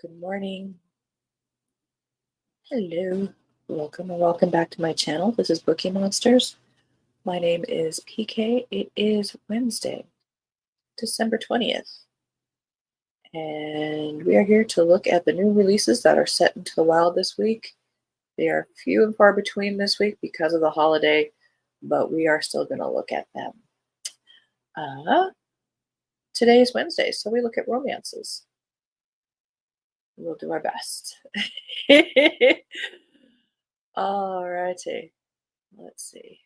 Good morning. Hello. Welcome and welcome back to my channel. This is Bookeemonsters. My name is PK. It is Wednesday, December 20th. And we are here to look at the new releases that are set into the wild this week. They are few and far between this week because of the holiday, but we are still going to look at them. Today is Wednesday, so we look at romances. We'll do our best. All righty. Let's see.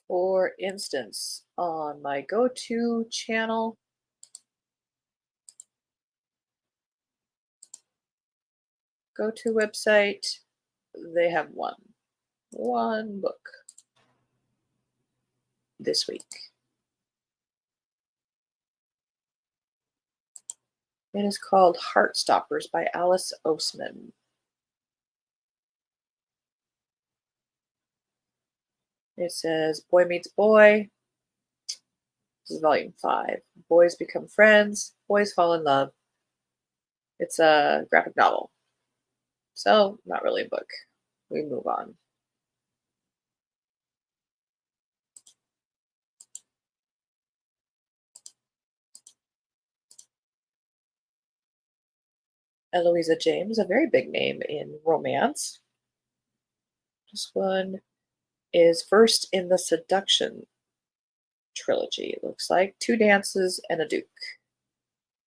For instance, on my go-to channel, go-to website, they have one book this week. It is called Heartstoppers by Alice Oseman. It says Boy Meets Boy. This is volume 5. Boys become friends. Boys fall in love. It's a graphic novel. So, not really a book. We move on. Eloisa James, a very big name in romance. This one is first in the Seduction trilogy, it looks like. 2 Dances and a Duke.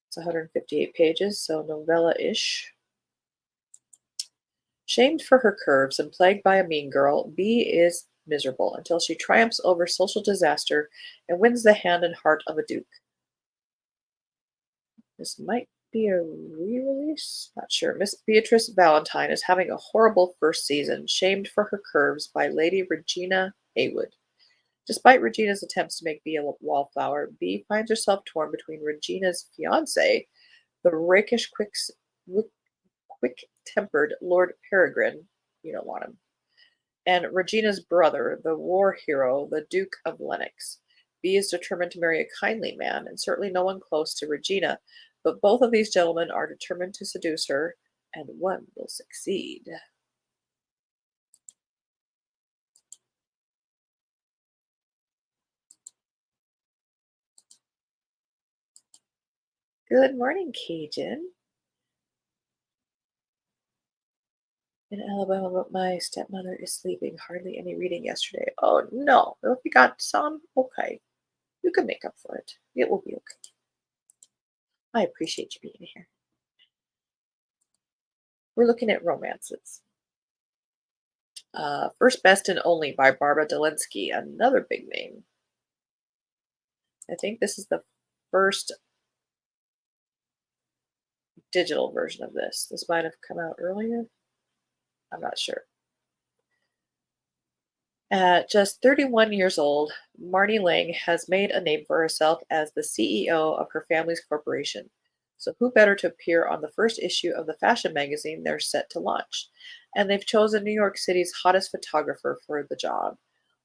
It's 158 pages, so novella-ish. Shamed for her curves and plagued by a mean girl, Bee is miserable until she triumphs over social disaster and wins the hand and heart of a duke. This might be a re-release? Not sure. Miss Beatrice Valentine is having a horrible first season, shamed for her curves by Lady Regina Heywood. Despite Regina's attempts to make Bee a wallflower, Bee finds herself torn between Regina's fiancé, the rakish, quick-tempered Lord Peregrine, you don't want him, and Regina's brother, the war hero, the Duke of Lennox. Bee is determined to marry a kindly man, and certainly no one close to Regina, but both of these gentlemen are determined to seduce her, and one will succeed. Good morning, Cajun. In Alabama, but my stepmother is sleeping. Hardly any reading yesterday. Oh no. If you got some, okay. You can make up for it. It will be okay. I appreciate you being here. We're looking at romances. First Best and Only by Barbara Delinsky, another big name. I think this is the first digital version of this. This might have come out earlier. I'm not sure. At just 31 years old, Marnie Lang has made a name for herself as the CEO of her family's corporation. So who better to appear on the first issue of the fashion magazine they're set to launch? And they've chosen New York City's hottest photographer for the job.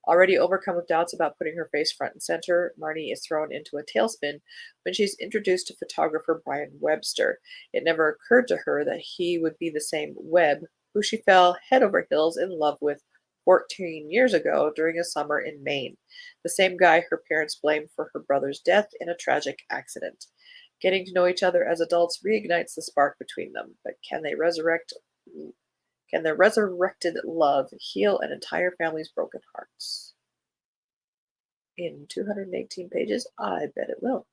Already overcome with doubts about putting her face front and center, Marnie is thrown into a tailspin when she's introduced to photographer Brian Webster. It never occurred to her that he would be the same Webb who she fell head over heels in love with 14 years ago during a summer in Maine, the same guy her parents blamed for her brother's death in a tragic accident. Getting to know each other as adults reignites the spark between them, but can their resurrected love heal an entire family's broken hearts? In 218 pages, I bet it will.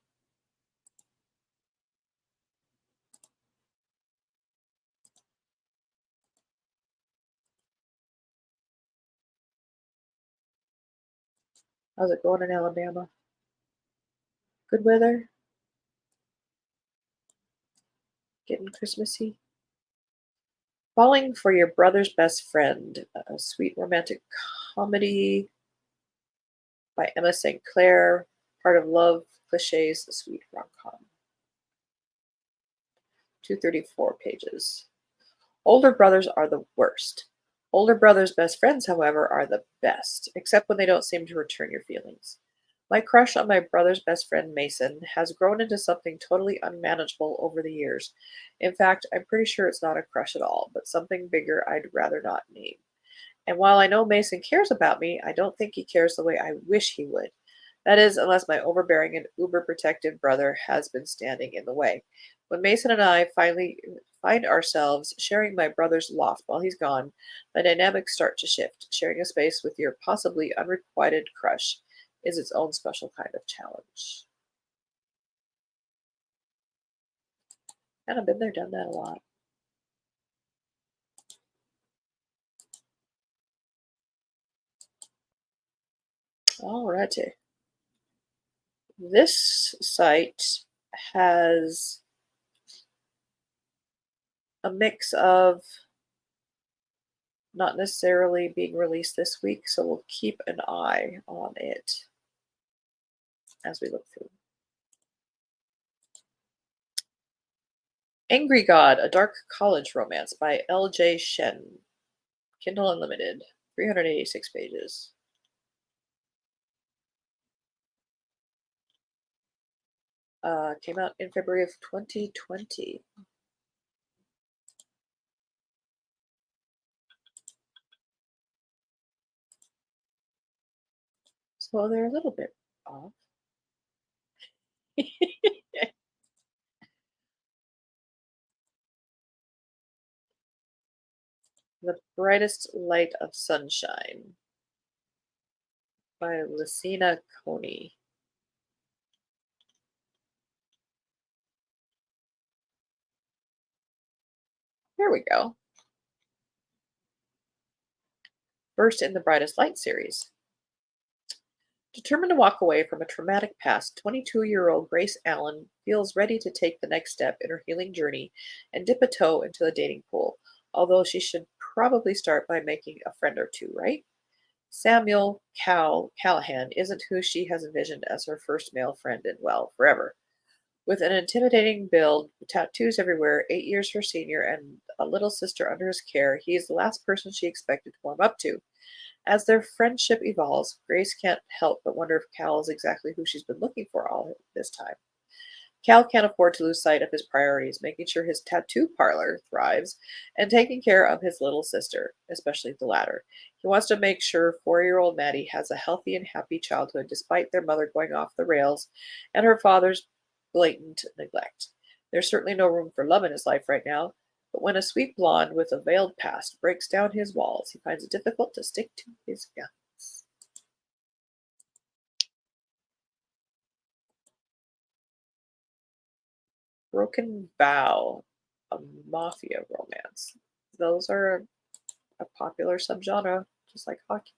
How's it going in Alabama? Good weather? Getting Christmassy? Falling for Your Brother's Best Friend, a sweet romantic comedy by Emma St. Clair, part of Love Cliches, a sweet rom-com. 234 pages. Older brothers are the worst. Older brothers' best friends, however, are the best, except when they don't seem to return your feelings. My crush on my brother's best friend Mason has grown into something totally unmanageable over the years. In fact, I'm pretty sure it's not a crush at all, but something bigger I'd rather not name. And while I know Mason cares about me, I don't think he cares the way I wish he would. That is, unless my overbearing and uber protective brother has been standing in the way. When Mason and I finally find ourselves sharing my brother's loft while he's gone, the dynamics start to shift. Sharing a space with your possibly unrequited crush is its own special kind of challenge. And I've been there, done that a lot. Alrighty. This site has a mix of not necessarily being released this week, so we'll keep an eye on it as we look through. Angry God, a dark college romance by L.J. Shen. Kindle Unlimited, 386 pages. Came out in February of 2020. So they're a little bit off. The Brightest Light of Sunshine by Lucina Coney. There we go. First in the Brightest Light series. Determined to walk away from a traumatic past, 22-year-old Grace Allen feels ready to take the next step in her healing journey and dip a toe into the dating pool, although she should probably start by making a friend or two, right? Samuel Callahan isn't who she has envisioned as her first male friend in, well, forever. With an intimidating build, tattoos everywhere, 8 years her senior, and a little sister under his care, he is the last person she expected to warm up to. As their friendship evolves, Grace can't help but wonder if Cal is exactly who she's been looking for all this time. Cal can't afford to lose sight of his priorities, making sure his tattoo parlor thrives and taking care of his little sister, especially the latter. He wants to make sure 4-year-old Maddie has a healthy and happy childhood despite their mother going off the rails and her father's blatant neglect. There's certainly no room for love in his life right now, but when a sweet blonde with a veiled past breaks down his walls, he finds it difficult to stick to his guns. Broken Vow, a mafia romance. Those are a popular subgenre, just like hockey.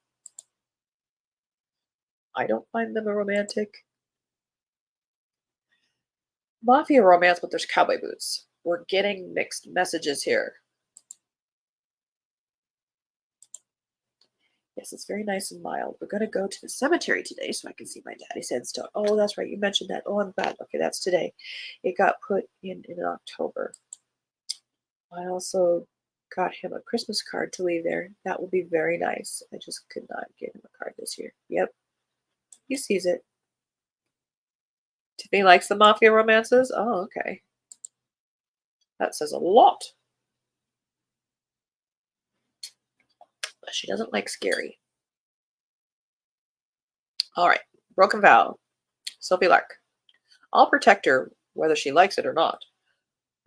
I don't find them a romantic. Mafia romance, but there's cowboy boots. We're getting mixed messages here. Yes, it's very nice and mild. We're going to go to the cemetery today so I can see my daddy's headstone. Oh, that's right. You mentioned that. Oh, I'm glad. Okay, that's today. It got put in October. I also got him a Christmas card to leave there. That will be very nice. I just could not get him a card this year. Yep, he sees it. Tiffany likes the mafia romances. Oh, okay. That says a lot. But she doesn't like scary. All right. Broken Vow. Sophie Lark. I'll protect her whether she likes it or not.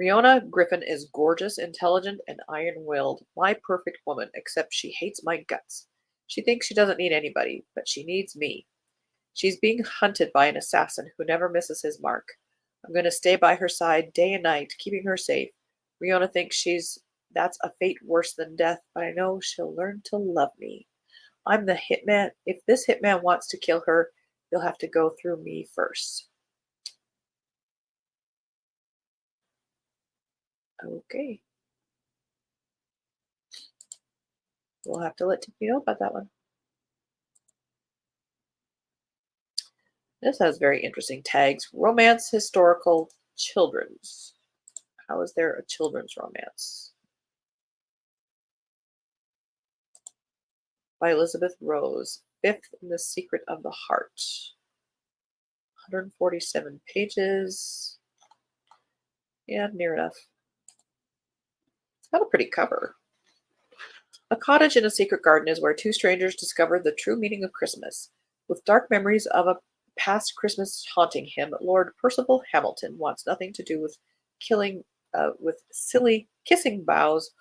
Riona Griffin is gorgeous, intelligent, and iron-willed. My perfect woman, except she hates my guts. She thinks she doesn't need anybody, but she needs me. She's being hunted by an assassin who never misses his mark. I'm going to stay by her side day and night, keeping her safe. Riona thinks that's a fate worse than death, but I know she'll learn to love me. I'm the hitman. If this hitman wants to kill her, he'll have to go through me first. Okay. We'll have to let Tiffany know about that one. This has very interesting tags. Romance, historical, children's. How is there a children's romance? By Elizabeth Rose. Fifth in the Secret of the Heart. 147 pages. Yeah, near enough. It's got a pretty cover. A cottage in a secret garden is where two strangers discover the true meaning of Christmas. With dark memories of a past Christmas haunting him, Lord Percival Hamilton wants nothing to do with silly kissing bows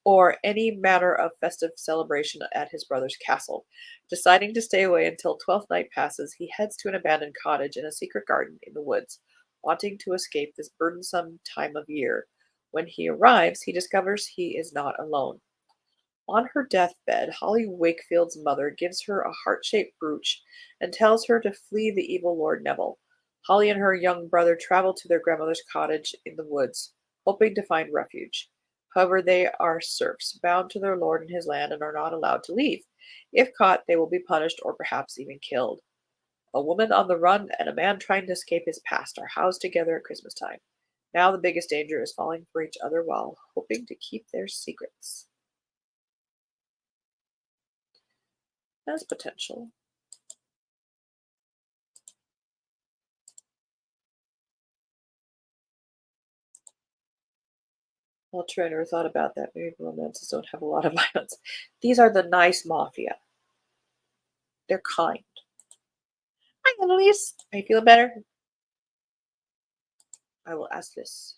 or any manner of festive celebration at his brother's castle. Deciding to stay away until Twelfth Night passes, he heads to an abandoned cottage in a secret garden in the woods, wanting to escape this burdensome time of year. When he arrives, he discovers he is not alone. On her deathbed, Holly Wakefield's mother gives her a heart-shaped brooch and tells her to flee the evil Lord Neville. Holly and her young brother travel to their grandmother's cottage in the woods, hoping to find refuge. However, they are serfs, bound to their lord and his land, and are not allowed to leave. If caught, they will be punished or perhaps even killed. A woman on the run and a man trying to escape his past are housed together at Christmas time. Now the biggest danger is falling for each other while hoping to keep their secrets. Has potential. Well, true, I never thought about that. Maybe romances don't have a lot of violence. These are the nice mafia. They're kind. Hi, Annalise. Are you feeling better? I will ask this.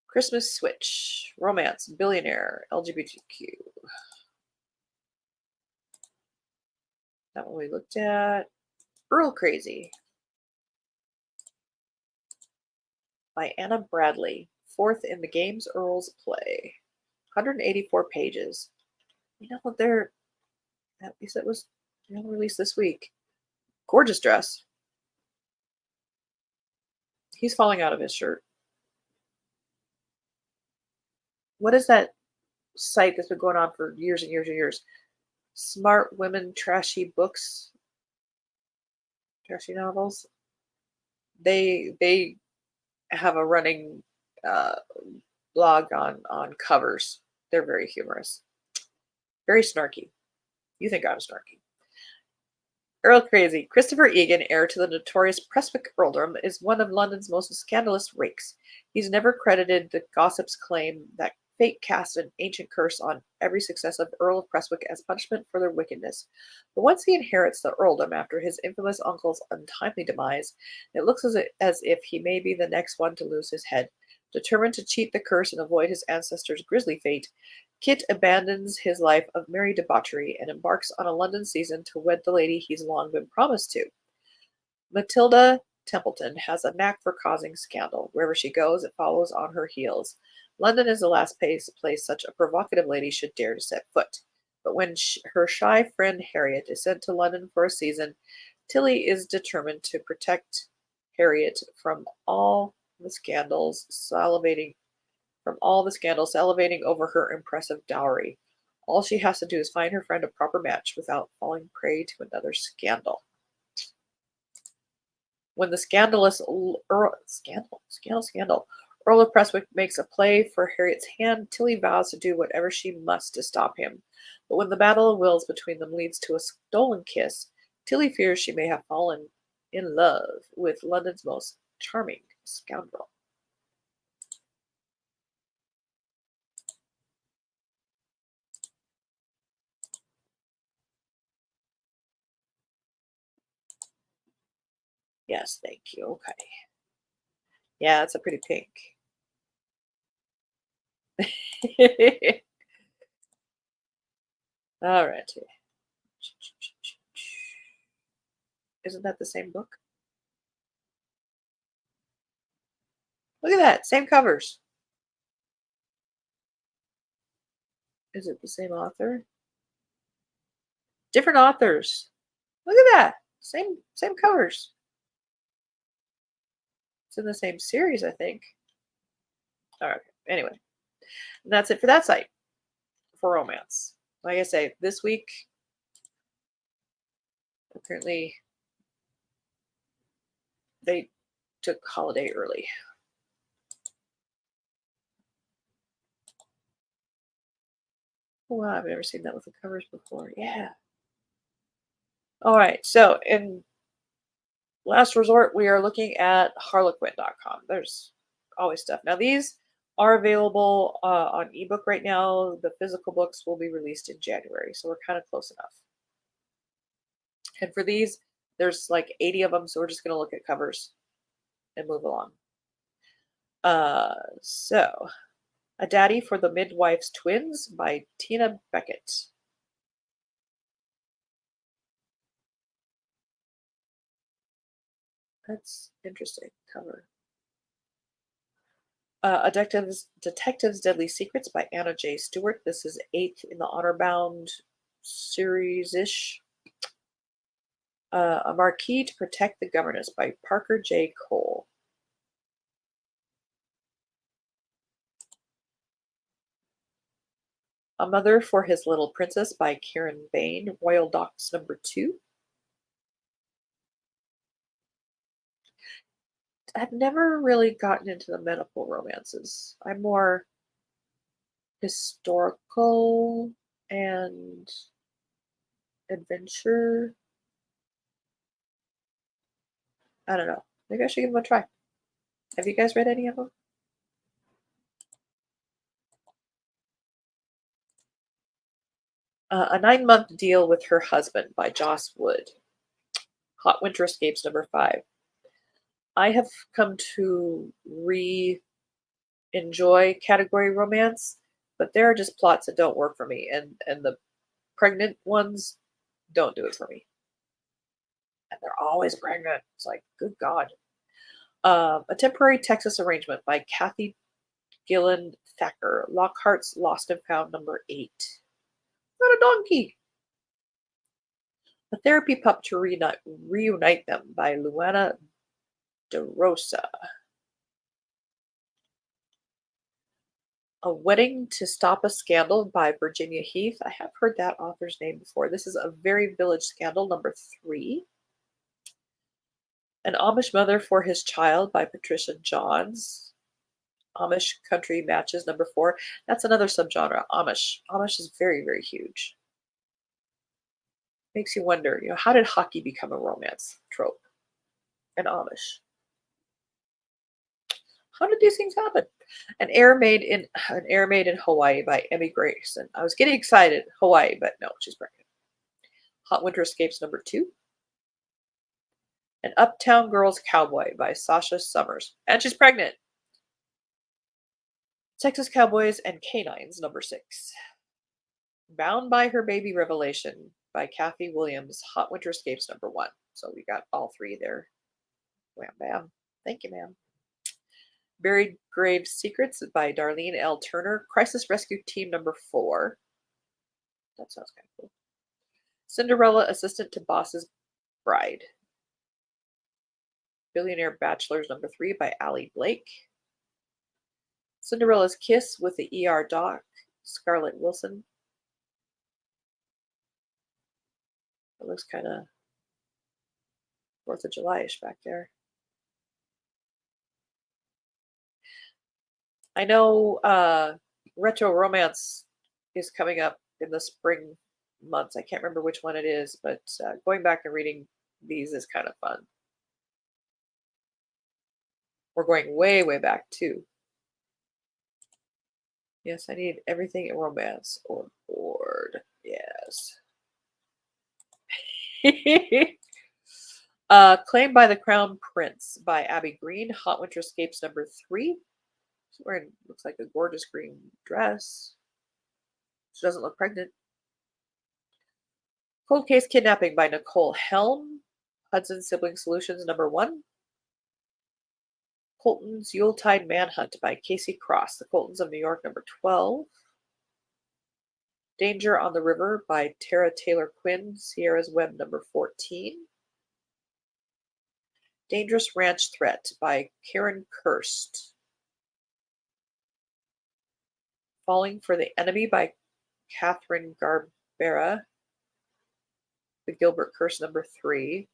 Christmas Switch. Romance. Billionaire. LGBTQ. That one we looked at. Earl Crazy by Anna Bradley. Fourth in the games Earls play. 184 pages. You know, they're, at least it was released this week. Gorgeous dress. He's falling out of his shirt. What is that site that's been going on for years and years and years? Smart Women Trashy Books, Trashy Novels. They have a running uh, blog on covers. They're very humorous, very snarky. You think I'm snarky? Earl Crazy. Christopher Egan, heir to the notorious Prestwick earldom, is one of London's most scandalous rakes. He's never credited the gossips' claim that fate cast an ancient curse on every successive Earl of Prestwick as punishment for their wickedness. But once he inherits the earldom after his infamous uncle's untimely demise, it looks as if he may be the next one to lose his head. Determined to cheat the curse and avoid his ancestors' grisly fate, Kit abandons his life of merry debauchery and embarks on a London season to wed the lady he's long been promised to. Matilda Templeton has a knack for causing scandal. Wherever she goes, it follows on her heels. London is the last place such a provocative lady should dare to set foot. But when her shy friend Harriet is sent to London for a season, Tilly is determined to protect Harriet from all the scandals salivating over her impressive dowry. All she has to do is find her friend a proper match without falling prey to another scandal. When the Earl of Prestwick makes a play for Harriet's hand, Tilly vows to do whatever she must to stop him. But when the battle of wills between them leads to a stolen kiss, Tilly fears she may have fallen in love with London's most charming scoundrel. Yes, thank you. Okay. Yeah, it's a pretty pink. All right. Isn't that the same book? Look at that. Same covers. Is it the same author? Different authors. Look at that. Same covers. It's in the same series, I think. All right. Anyway, that's it for that site for romance. Like I say, this week apparently they took holiday early. Oh, wow, I've never seen that with the covers before. Yeah. All right. So in last resort, we are looking at harlequin.com. There's always stuff. Now, these are available on ebook right now. The physical books will be released in January. So we're kind of close enough. And for these, there's like 80 of them. So we're just going to look at covers and move along. So, A Daddy for the Midwife's Twins by Tina Beckett. That's interesting cover. A Detective's Deadly Secrets by Anna J. Stewart. This is eighth in the Honor Bound series ish. A Marquis to Protect the Governess by Parker J. Cole. A Mother for His Little Princess by Karen Bain. Royal Docs number 2. I've never really gotten into the medical romances. I'm more historical and adventure. I don't know. Maybe I should give them a try. Have you guys read any of them? A 9-month Deal with Her Husband by Joss Wood. Hot Winter Escapes number 5. I have come to enjoy category romance, but there are just plots that don't work for me, and the pregnant ones don't do it for me. And they're always pregnant. It's like, good God. A Temporary Texas Arrangement by Kathy Gillen Thacker. Lockhart's Lost and Found number 8. Not a donkey. A Therapy Pup to Reunite Them by Luana DeRosa. A Wedding to Stop a Scandal by Virginia Heath. I have heard that author's name before. This is A Very Village Scandal number 3. An Amish Mother for His Child by Patricia Johns. Amish Country Matches number 4. That's another subgenre, Amish. Amish is very, very huge. Makes you wonder, how did hockey become a romance trope? And Amish. How did these things happen? An Air Maid in Hawaii by Emmy Grayson. I was getting excited, Hawaii, but no, she's pregnant. Hot Winter Escapes number 2. An Uptown Girls Cowboy by Sasha Summers. And she's pregnant. Texas Cowboys and Canines number 6. Bound by Her Baby Revelation by Kathy Williams. Hot Winter Escapes number 1. So we got all 3 there. Wham bam. Thank you, ma'am. Buried Grave Secrets by Darlene L. Turner. Crisis Rescue Team number 4. That sounds kind of cool. Cinderella Assistant to Boss's Bride. Billionaire Bachelors number 3 by Allie Blake. Cinderella's Kiss with the ER Doc, Scarlett Wilson. It looks kind of 4th of July-ish back there. I know retro romance is coming up in the spring months. I can't remember which one it is, but going back and reading these is kind of fun. We're going way, way back too. Yes, I need everything in romance on board. Yes. Claimed by the Crown Prince by Abby Green. Hot Winter Escapes number 3. She's wearing, looks like a gorgeous green dress. She doesn't look pregnant. Cold Case Kidnapping by Nicole Helm. Hudson Sibling Solutions number 1. Colton's Yuletide Manhunt by Casey Cross. The Coltons of New York number 12. Danger on the River by Tara Taylor Quinn. Sierra's Web number 14. Dangerous Ranch Threat by Karen Kirst. Falling for the Enemy by Catherine Garbera. The Gilbert Curse number 3.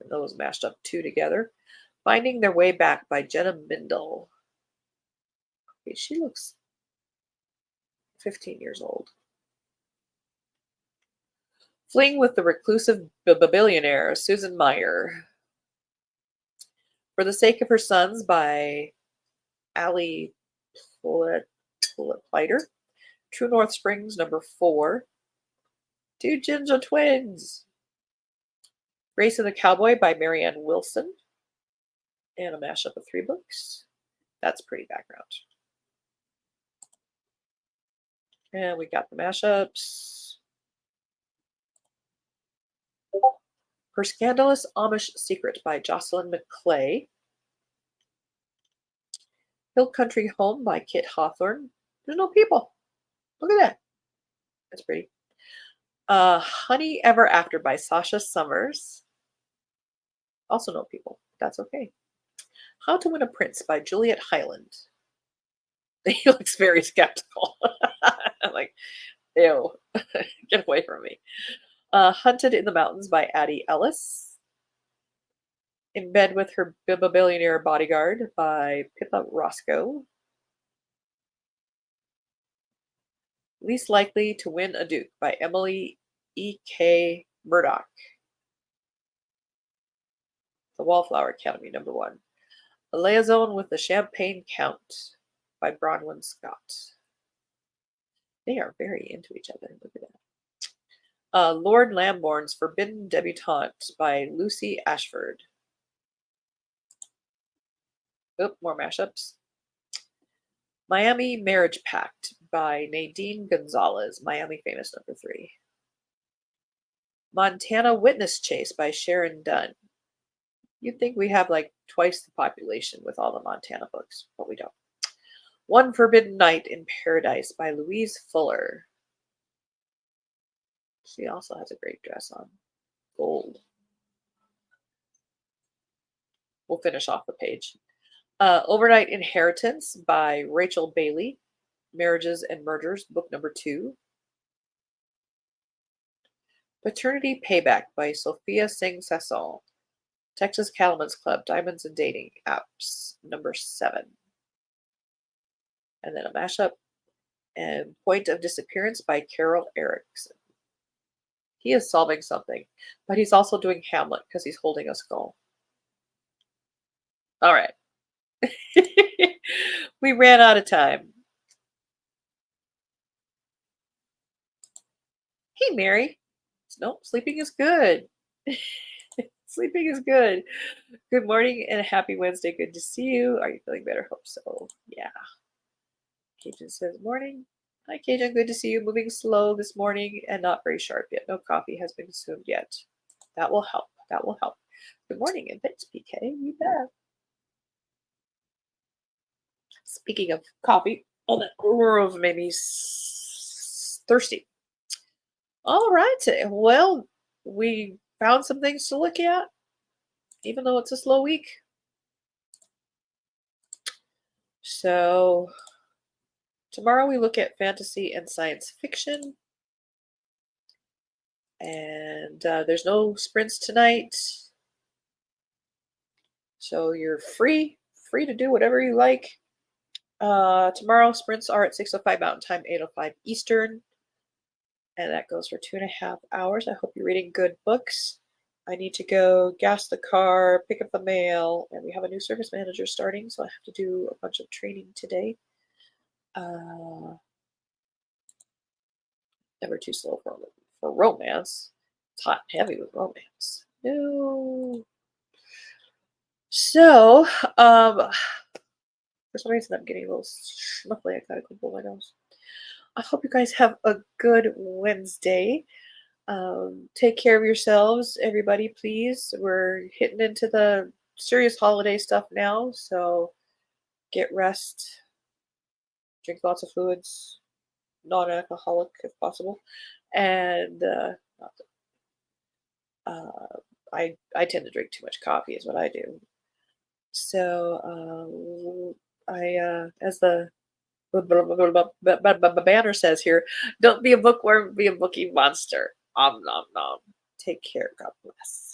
And those mashed up 2 together. Finding Their Way Back by Jenna Mindel. Okay, she looks 15 years old. Fling with the reclusive billionaire Susan Meyer. For the Sake of Her Sons by Ali Pleiter. True North Springs, number 4. Two Ginger Twins. Race of the Cowboy by Marianne Wilson. And a mashup of 3 books. That's pretty background. And we got the mashups. Her Scandalous Amish Secret by Jocelyn McClay. Hill Country Home by Kit Hawthorne. There's no people. Look at that. That's pretty. Honey Ever After by Sasha Summers. Also no people. That's okay. How to Win a Prince by Juliet Hyland. He looks very skeptical. I'm like, ew, get away from me. Hunted in the Mountains by Addie Ellis. In Bed with Her Billionaire Bodyguard by Pippa Roscoe. Least Likely to Win a Duke by Emily E.K. Murdoch. The Wallflower Academy, number 1. A Liaison with the Champagne Count by Bronwyn Scott. They are very into each other. Look at that. Lord Lambourne's Forbidden Debutante by Lucy Ashford. Oop, more mashups. Miami Marriage Pact by Nadine Gonzalez, Miami Famous, number 3. Montana Witness Chase by Sharon Dunn. You'd think we have like twice the population with all the Montana books, but we don't. One Forbidden Night in Paradise by Louise Fuller. She also has a great dress on. Gold. We'll finish off the page. Overnight Inheritance by Rachel Bailey. Marriages and Murders, book number 2. Paternity Payback by Sophia Singh Sasson. Texas Cattlemen's Club, Diamonds and Dating Apps, number 7. And then a mashup. And Point of Disappearance by Carol Erickson. He is solving something, but he's also doing Hamlet because he's holding a skull. All right. We ran out of time. Hey, Mary. Nope, sleeping is good. Sleeping is good. Good morning and happy Wednesday. Good to see you. Are you feeling better? Hope so. Yeah. Cajun says, morning. Hi, Cajun. Good to see you. Moving slow this morning and not very sharp yet. No coffee has been consumed yet. That will help. That will help. Good morning and thanks, PK. You bet. Speaking of coffee, all that grove made me thirsty. All right. Well, we found some things to look at, even though it's a slow week. So tomorrow we look at fantasy and science fiction. And there's no sprints tonight. So you're free to do whatever you like. Tomorrow sprints are at 6:05 Mountain Time, 8:05 Eastern. And that goes for 2.5 hours. I hope you're reading good books. I need to go gas the car, pick up the mail, and we have a new service manager starting, so I have to do a bunch of training today. Never too slow for romance. It's hot and heavy with romance. No. So, for some reason I'm getting a little snuffly. I gotta go blow my nose. I hope you guys have a good Wednesday. Take care of yourselves, everybody, please. We're hitting into the serious holiday stuff now, so get rest, drink lots of fluids, non-alcoholic if possible, and I tend to drink too much coffee is what I do. So as the banner says here, don't be a bookworm, be a bookie monster. Om nom nom. Take care. God bless.